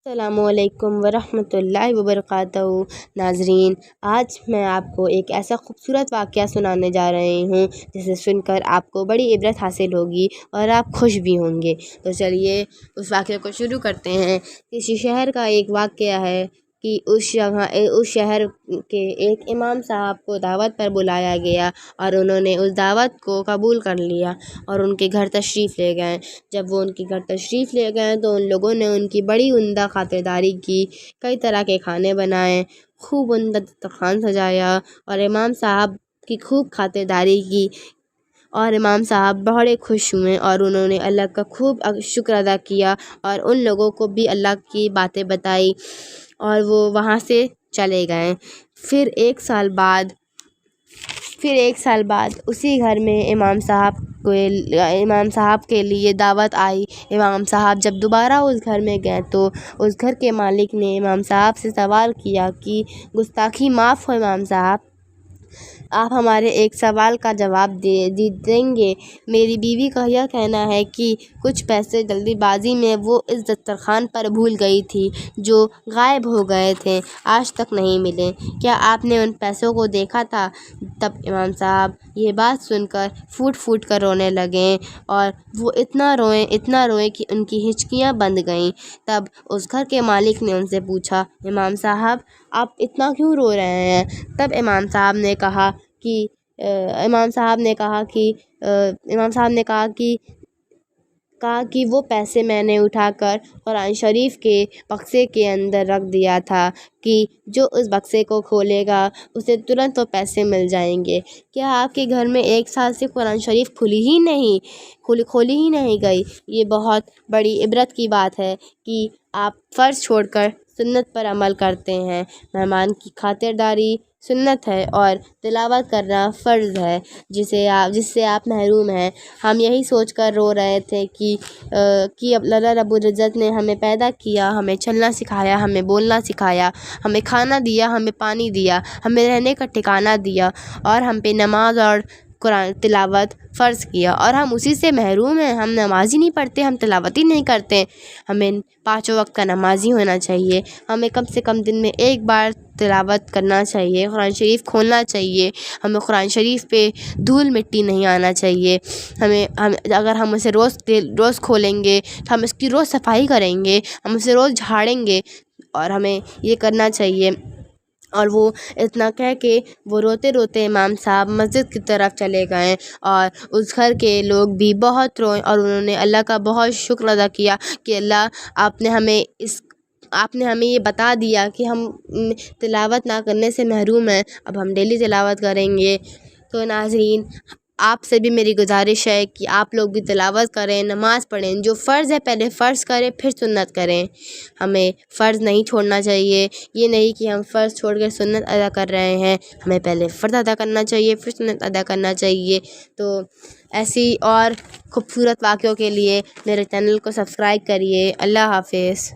السلام علیکم ورحمۃ اللہ وبرکاتہ۔ ناظرین، آج میں آپ کو ایک ایسا خوبصورت واقعہ سنانے جا رہی ہوں جسے سن کر آپ کو بڑی عبرت حاصل ہوگی اور آپ خوش بھی ہوں گے۔ تو چلیے اس واقعے کو شروع کرتے ہیں۔ کسی شہر کا ایک واقعہ ہے کہ اس شہر کے ایک امام صاحب کو دعوت پر بلایا گیا اور انہوں نے اس دعوت کو قبول کر لیا اور ان کے گھر تشریف لے گئے۔ جب وہ ان کے گھر تشریف لے گئے تو ان لوگوں نے ان کی بڑی عمدہ خاطرداری کی، کئی طرح کے کھانے بنائے، خوب عمدہ دسترخوان سجایا اور امام صاحب کی خوب خاطرداری کی، اور امام صاحب بڑے خوش ہوئے اور انہوں نے اللہ کا خوب شکر ادا کیا اور ان لوگوں کو بھی اللہ کی باتیں بتائی اور وہ وہاں سے چلے گئے۔ پھر ایک سال بعد اسی گھر میں امام صاحب کے لیے دعوت آئی۔ امام صاحب جب دوبارہ اس گھر میں گئے تو اس گھر کے مالک نے امام صاحب سے سوال کیا کہ گستاخی معاف ہو امام صاحب، آپ ہمارے ایک سوال کا جواب دیں گے؟ میری بیوی کا یہ کہنا ہے کہ کچھ پیسے جلدی بازی میں وہ اس دسترخوان پر بھول گئی تھی جو غائب ہو گئے تھے، آج تک نہیں ملے، کیا آپ نے ان پیسوں کو دیکھا تھا؟ تب امام صاحب یہ بات سن کر پھوٹ کر رونے لگے اور وہ اتنا روئے کہ ان کی ہچکیاں بندھ گئیں۔ تب اس گھر کے مالک نے ان سے پوچھا، امام صاحب آپ اتنا کیوں رو رہے ہیں؟ تب امام صاحب نے کہا کہ وہ پیسے میں نے اٹھا کر قرآن شریف کے بکسے کے اندر رکھ دیا تھا کہ جو اس بکسے کو کھولے گا اسے ترنت وہ پیسے مل جائیں گے۔ کیا آپ کے گھر میں ایک سال سے قرآن شریف کھولی ہی نہیں گئی؟ یہ بہت بڑی عبرت کی بات ہے کہ آپ فرض چھوڑ کر سنت پر عمل کرتے ہیں۔ مہمان کی خاطرداری سنت ہے اور تلاوت کرنا فرض ہے جس سے آپ محروم ہیں۔ ہم یہی سوچ کر رو رہے تھے کہ اللہ رب العزت نے ہمیں پیدا کیا، ہمیں چلنا سکھایا، ہمیں بولنا سکھایا، ہمیں کھانا دیا، ہمیں پانی دیا، ہمیں رہنے کا ٹھکانہ دیا اور ہم پہ نماز اور قرآن تلاوت فرض کیا، اور ہم اسی سے محروم ہیں۔ ہم نماز ہی نہیں پڑھتے، ہم تلاوت ہی نہیں کرتے۔ ہمیں 5 وقت کا نمازی ہونا چاہیے، ہمیں کم سے کم دن میں ایک بار تلاوت کرنا چاہیے، قرآن شریف کھولنا چاہیے، ہمیں قرآن شریف پہ دھول مٹی نہیں آنا چاہیے۔ اگر ہم اسے روز کھولیں گے تو ہم اس کی روز صفائی کریں گے، ہم اسے روز جھاڑیں گے، اور ہمیں یہ کرنا چاہیے۔ اور وہ اتنا کہہ کے وہ روتے روتے امام صاحب مسجد کی طرف چلے گئے اور اس گھر کے لوگ بھی بہت روئے اور انہوں نے اللہ کا بہت شکر ادا کیا کہ اللہ آپ نے ہمیں یہ بتا دیا کہ ہم تلاوت نہ کرنے سے محروم ہیں، اب ہم ڈیلی تلاوت کریں گے۔ تو ناظرین، آپ سے بھی میری گزارش ہے کہ آپ لوگ بھی تلاوت کریں، نماز پڑھیں، جو فرض ہے پہلے فرض کریں پھر سنت کریں۔ ہمیں فرض نہیں چھوڑنا چاہیے، یہ نہیں کہ ہم فرض چھوڑ کے سنت ادا کر رہے ہیں، ہمیں پہلے فرض ادا کرنا چاہیے پھر سنت ادا کرنا چاہیے۔ تو ایسی اور خوبصورت واقعوں کے لیے میرے چینل کو سبسکرائب کریے۔ اللہ حافظ۔